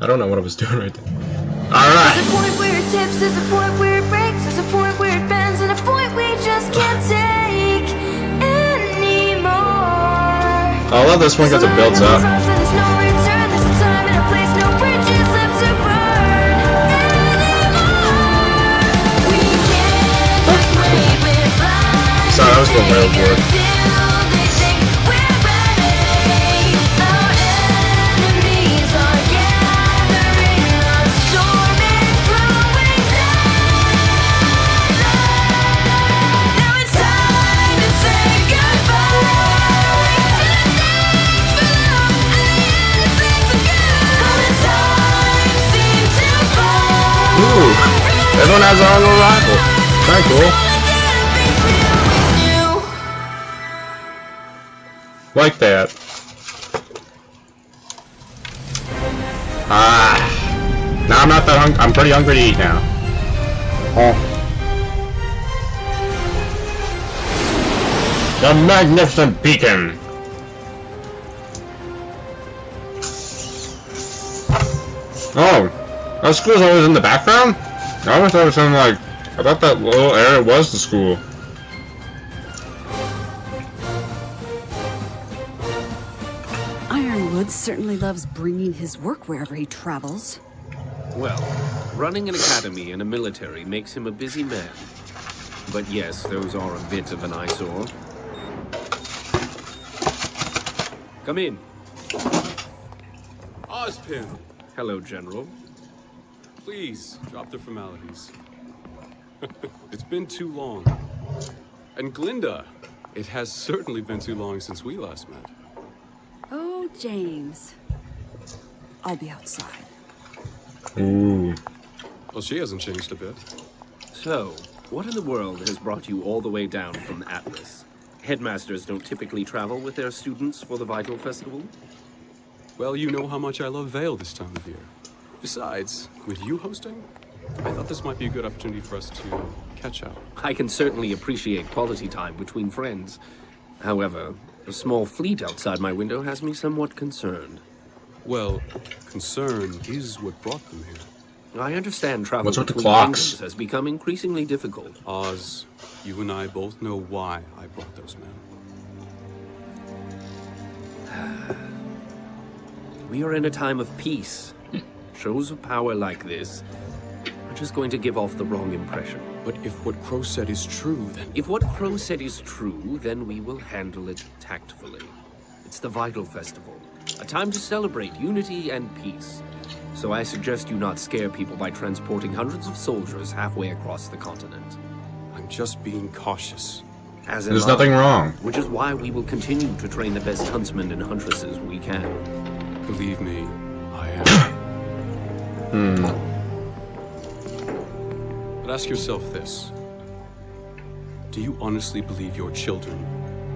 don't know what I was doing right there. Alright! There's a point where it tips, there's a point where it breaks, there's a point where it bends, and a point we just can't take anymore. I love this one because it builds up. There's no return, there's a time and a place, no bridges left to burn anymore. We can't just wave it by. Sorry, I was going way overboard. Ooh, everyone has their own little rifle. Kinda cool. Like that. Now I'm not that hungry. I'm pretty hungry to eat now. Oh. The magnificent beacon. Oh. Our school's always in the background? I always thought it was something like... I thought that little area was the school. Ironwood certainly loves bringing his work wherever he travels. Well, running an academy and a military makes him a busy man. But yes, those are a bit of an eyesore. Come in. Ozpin! Hello, General. Please, drop the formalities. It's been too long. And Glinda, it has certainly been too long since we last met. Oh, James. I'll be outside. Ooh. Well, she hasn't changed a bit. So, what in the world has brought you all the way down from Atlas? Headmasters don't typically travel with their students for the Vital Festival? Well, you know how much I love Vale this time of year. Besides, with you hosting, I thought this might be a good opportunity for us to catch up. I can certainly appreciate quality time between friends. However, a small fleet outside my window has me somewhat concerned. Well, concern is what brought them here. I understand travel What's with the between clocks? kingdoms has become increasingly difficult. Oz, you and I both know why I brought those men. We are in a time of peace. Shows of power like this are just going to give off the wrong impression. But if what Crow said is true, then... If what Crow said is true, then we will handle it tactfully. It's the Vital Festival, a time to celebrate unity and peace. So I suggest you not scare people by transporting hundreds of soldiers halfway across the continent. I'm just being cautious. As am There's I, nothing wrong. which is why we will continue to train the best huntsmen and huntresses we can. Believe me, I am. But ask yourself this. Do you honestly believe your children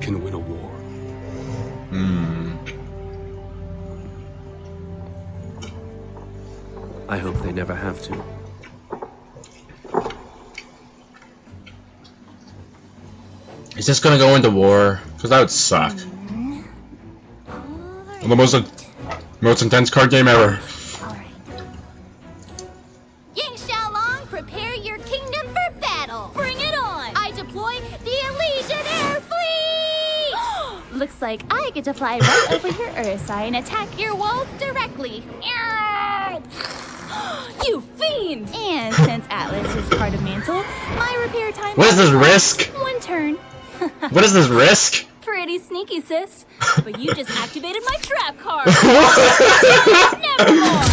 can win a war? I hope they never have to. Is this gonna go into war? Because that would suck. The most intense card game ever. Ying Xiaolong, prepare your kingdom for battle. Bring it on. I deploy the Elysian Air Fleet. Looks like I get to fly right over your Ursai and attack your walls directly. You fiend! And since Atlas is part of Mantle, my repair time What is this risk? 1 turn. What is this risk? Pretty sneaky, sis. But you just activated my trap card. Nevermore.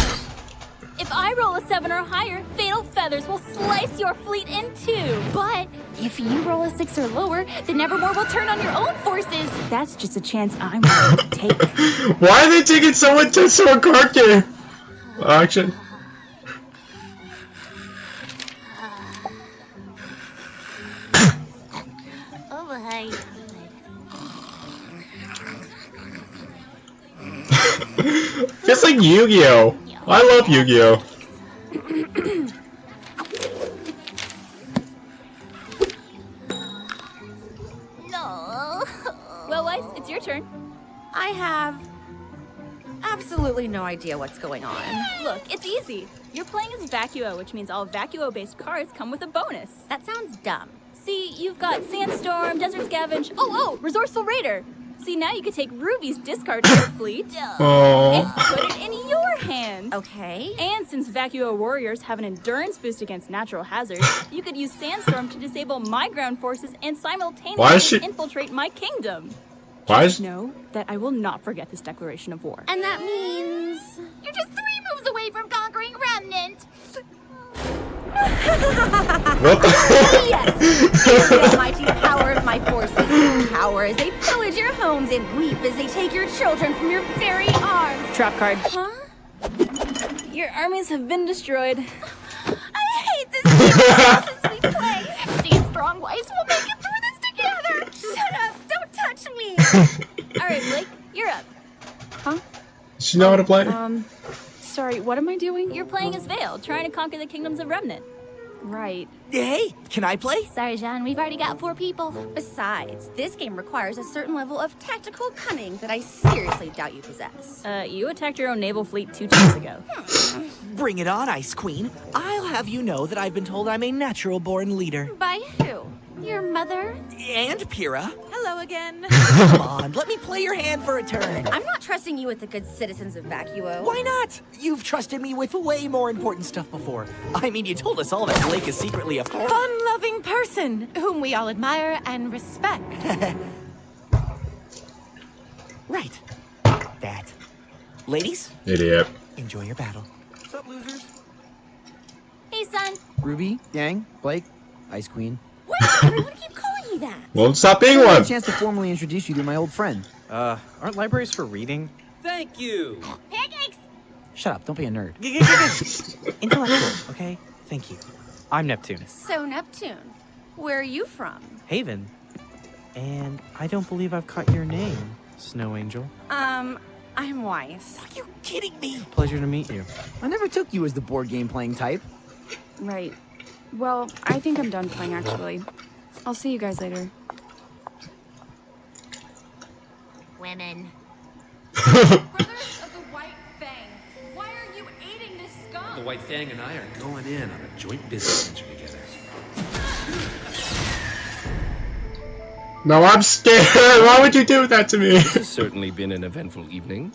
If I roll a 7 or higher, Fatal Feathers will slice your fleet in 2. But if you roll a 6 or lower, then Nevermore will turn on your own forces. That's just a chance I'm willing to take. Why are they taking so intense to a card game? Action. Oh my. Just like Yu-Gi-Oh! I love Yu-Gi-Oh! No. Well, Weiss, it's your turn. I have absolutely no idea what's going on. Look, it's easy. You're playing as Vacuo, which means all Vacuo-based cards come with a bonus. That sounds dumb. See, you've got Sandstorm, Desert Scavenge, Resourceful Raider. See, now you can take Ruby's discard to your fleet and put it in your hand. Okay. And since Vacuo warriors have an endurance boost against natural hazards, you could use Sandstorm to disable my ground forces and simultaneously infiltrate my kingdom. Just know that I will not forget this declaration of war. And that means you're just 3 moves away from conquering Remnant. What the Yes! Feel the almighty power of my forces. Cower as they pillage your homes and weep as they take your children from your very arms. Trap card. Huh? Your armies have been destroyed. I hate this game since we play. Stand strong, Weiss. We'll make it through this together. Shut up. Don't touch me. All right, Blake, you're up. Huh? Does she know how to play? Sorry, what am I doing? You're playing as Vale, trying to conquer the kingdoms of Remnant. Right. Hey, can I play? Sorry, Jean. We've already got 4 people. Besides, this game requires a certain level of tactical cunning that I seriously doubt you possess. You attacked your own naval fleet 2 times ago. Bring it on, Ice Queen. I'll have you know that I've been told I'm a natural-born leader. By who? Your mother? And Pyrrha. Hello again. Come on, let me play your hand for a turn. I'm not trusting you with the good citizens of Vacuo. Why not? You've trusted me with way more important stuff before. I mean, you told us all that Blake is secretly a fun-loving person whom we all admire and respect. Right. That. Ladies, Idiot. enjoy your battle. What's up, losers? Hey, son. Ruby, Yang, Blake, Ice Queen. Why does everyone keep calling me that? Well, stop being I had one. a chance to formally introduce you to my old friend. Aren't libraries for reading? Thank you. Pancakes. Shut up, don't be a nerd. Intellectual, okay? Thank you. I'm Neptune. So, Neptune, where are you from? Haven. And I don't believe I've caught your name, Snow Angel. I'm Weiss. Are you kidding me? Pleasure to meet you. I never took you as the board game playing type. Right. Well, I think I'm done playing, actually. I'll see you guys later. Women. Brothers of the White Fang, why are you aiding this scum? The White Fang and I are going in on a joint business venture together. No, I'm scared. Why would you do that to me? This has certainly been an eventful evening.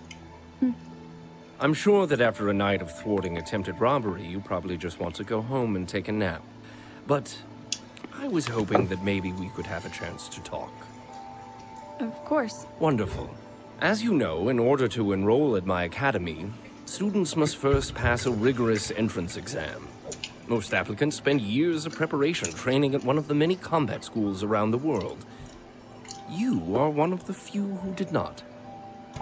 I'm sure that after a night of thwarting attempted robbery, you probably just want to go home and take a nap. But I was hoping that maybe we could have a chance to talk. Of course. Wonderful. As you know, in order to enroll at my academy, students must first pass a rigorous entrance exam. Most applicants spend years of preparation training at one of the many combat schools around the world. You are one of the few who did not.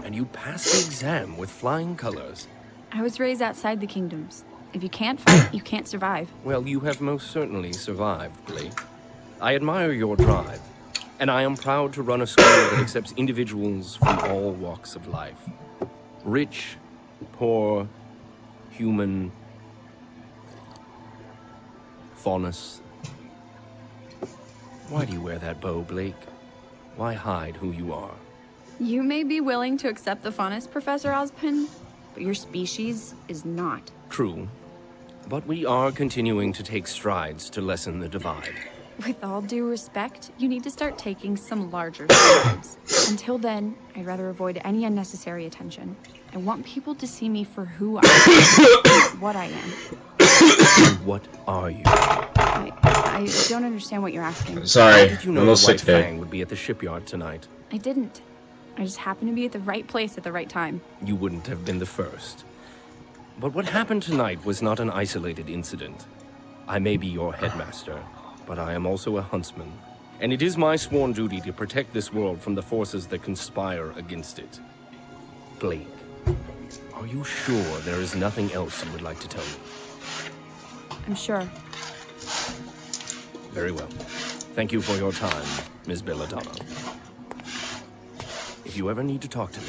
And you passed the exam with flying colors. I was raised outside the kingdoms. If you can't fight, you can't survive. Well, you have most certainly survived, Blake. I admire your drive, and I am proud to run a school that accepts individuals from all walks of life. Rich, poor, human, faunus. Why do you wear that bow, Blake? Why hide who you are? You may be willing to accept the faunus, Professor Ozpin, but your species is not. True, but we are continuing to take strides to lessen the divide. With all due respect, you need to start taking some larger strides. Until then, I'd rather avoid any unnecessary attention. I want people to see me for who I am, what I am. And what are you? I don't understand what you're asking. Sorry, How did you I'm know a the little sick White today. Fang would be at the shipyard tonight? I didn't. I just happened to be at the right place at the right time. You wouldn't have been the first. But what happened tonight was not an isolated incident. I may be your headmaster, but I am also a huntsman. And it is my sworn duty to protect this world from the forces that conspire against it. Blake, are you sure there is nothing else you would like to tell me? I'm sure. Very well. Thank you for your time, Ms. Belladonna. If you ever need to talk to me,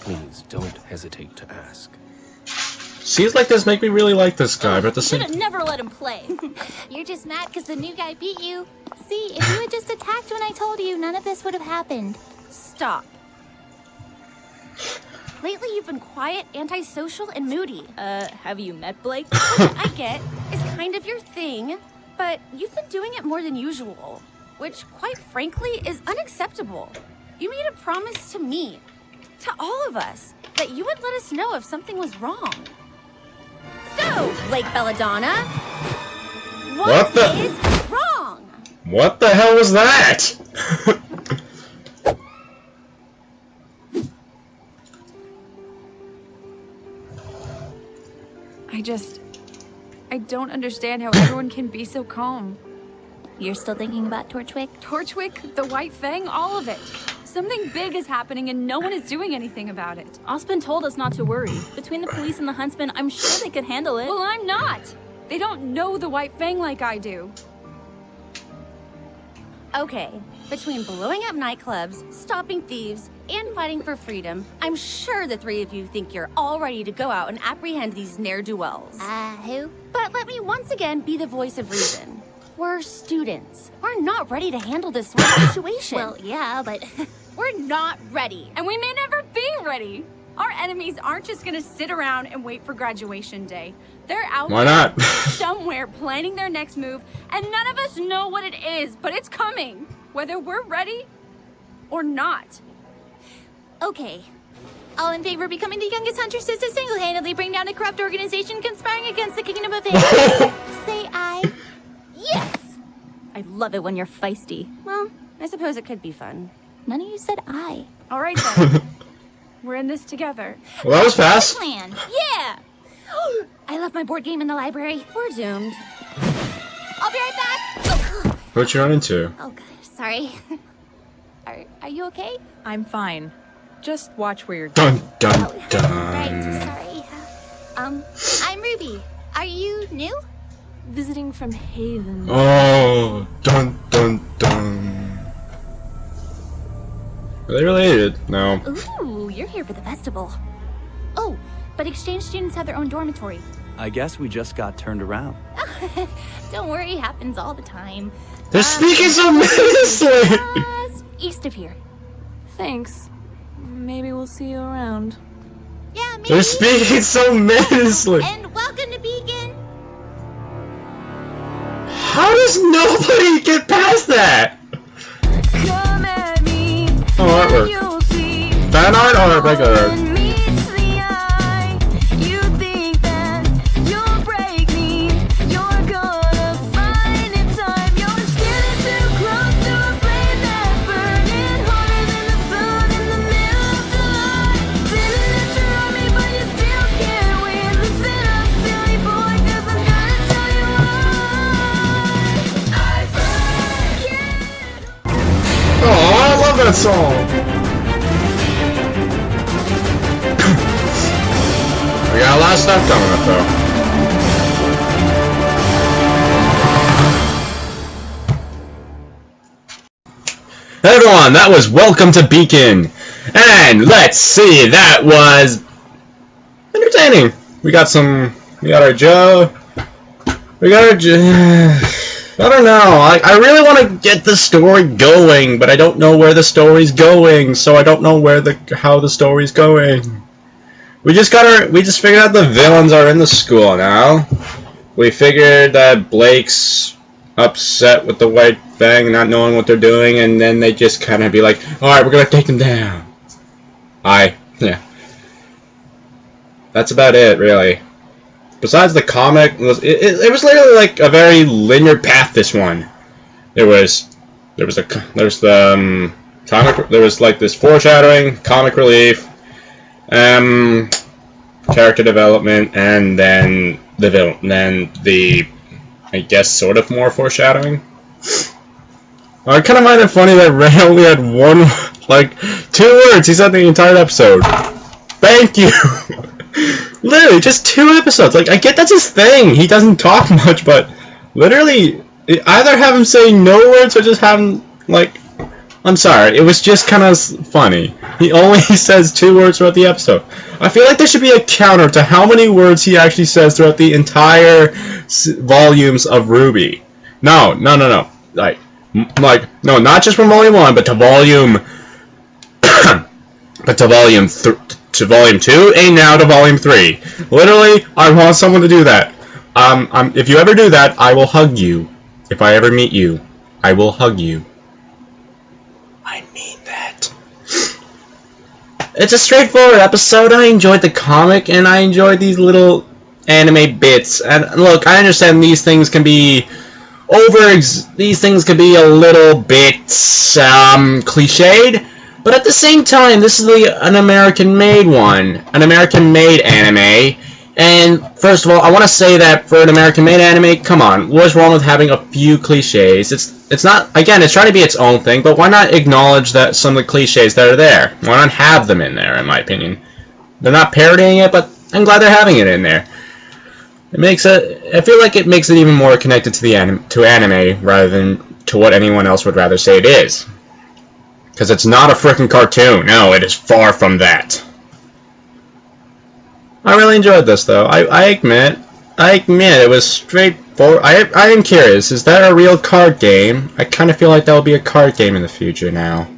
please don't hesitate to ask. Scenes like this make me really like this guy, but at the Should same have never let him play. You're just mad because the new guy beat you. See, if you had just attacked when I told you, none of this would have happened. Stop. Lately, you've been quiet, antisocial, and moody. Have you met Blake? Which I get is kind of your thing, but you've been doing it more than usual, which, quite frankly, is unacceptable. You made a promise to me, to all of us, that you would let us know if something was wrong. So, Blake Belladonna, what is wrong? What the hell was that? I don't understand how everyone can be so calm. You're still thinking about Torchwick? Torchwick, the White Fang, all of it. Something big is happening and no one is doing anything about it. Osmond told us not to worry. Between the police and the huntsman, I'm sure they could handle it. Well, I'm not. They don't know the White Fang like I do. Okay, between blowing up nightclubs, stopping thieves, and fighting for freedom, I'm sure the three of you think you're all ready to go out and apprehend these ne'er-do-wells. Who? But let me once again be the voice of reason. We're students. We're not ready to handle this sort of situation. Well, yeah, but... We're not ready. And we may never be ready. Our enemies aren't just gonna sit around and wait for graduation day. They're out Why there not? somewhere planning their next move, and none of us know what it is, but it's coming, whether we're ready or not. Okay. All in favor of becoming the youngest hunters to single-handedly bring down a corrupt organization conspiring against the kingdom of Heaven? Say aye. Yes! I love it when you're feisty. Well, I suppose it could be fun. None of you said aye. All right, then. We're in this together. Well, that was fast. Plan. Yeah! I left my board game in the library. We're doomed. I'll be right back. What you run into? Oh, God. Sorry. Are you okay? I'm fine. Just watch where you're going. Dun dun Right, dun. sorry. I'm Ruby. Are you new? Visiting from Haven. Oh, dun dun dun. Are they related? No. Ooh, you're here for the festival. Oh, but exchange students have their own dormitory. I guess we just got turned around. Don't worry, it happens all the time. They're speaking so menacingly. Just east of here. Thanks. Maybe we'll see you around. Yeah, maybe. They're speaking so menacingly. And welcome to Beacon. How does nobody get past that? Come at me. Oh, artwork. You'll see. Fan art or regular art? Meets the eye. You think that you'll break me. You're gonna find in time. You're scared too close to a flame that's burning hotter than the sun in the middle of July. Feeling that you're on me, but you still can't win. Listen up, silly boy, 'cause I'm gonna tell you why. I forget. Oh, I love that song. We got a lot of stuff coming up though. Hey everyone, that was Welcome to Beacon. And let's see, that was entertaining. We got our Joe. I don't know. I really want to get the story going, but I don't know where the story's going, so I don't know how the story's going. We just figured out the villains are in the school now. We figured that Blake's upset with the White Fang, not knowing what they're doing, and then they just kind of be like, "Alright, we're gonna take them down." Yeah. That's about it, really. Besides the comic, it was literally like a very linear path. This one, there was like this foreshadowing, comic relief, character development, and then the villain, I guess sort of more foreshadowing. I kind of find it funny that Ray only had two words he said the entire episode. Thank you. Literally, just 2 episodes. Like, I get that's his thing. He doesn't talk much, but literally, either have him say no words or just have him, I'm sorry. It was just kind of funny. He only says 2 words throughout the episode. I feel like there should be a counter to how many words he actually says throughout the entire volumes of RWBY. No. No, not just from volume 1, but to volume... to Volume 2 and now to Volume 3. Literally, I want someone to do that. If you ever do that, I will hug you. If I ever meet you, I will hug you. I mean that. It's a straightforward episode. I enjoyed the comic, and I enjoyed these little anime bits. And look, I understand these things can be these things can be a little bit cliched, but at the same time, this is an American-made one, an American-made anime. And first of all, I want to say that for an American-made anime, come on, what's wrong with having a few cliches? It's not, again, it's trying to be its own thing, but why not acknowledge that some of the cliches that are there? Why not have them in there, in my opinion? They're not parodying it, but I'm glad they're having it in there. It makes it, I feel like it makes it even more connected to the anime rather than to what anyone else would rather say it is. Because it's not a frickin' cartoon. No, it is far from that. I really enjoyed this, though. I admit it was straightforward. I am curious, is that a real card game? I kind of feel like that will be a card game in the future now.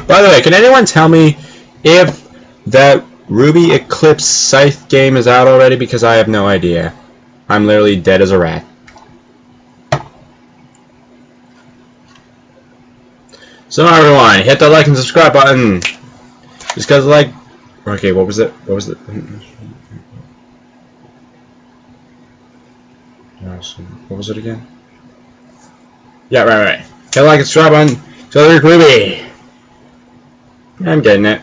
By the way, can anyone tell me if that RWBY Eclipse Scythe game is out already? Because I have no idea. I'm literally dead as a rat. So everyone, hit the like and subscribe button. Just because like... Okay, what was it? What was it? What was it again? Yeah, right. Hit the like and subscribe button. So RWBY. I'm getting it.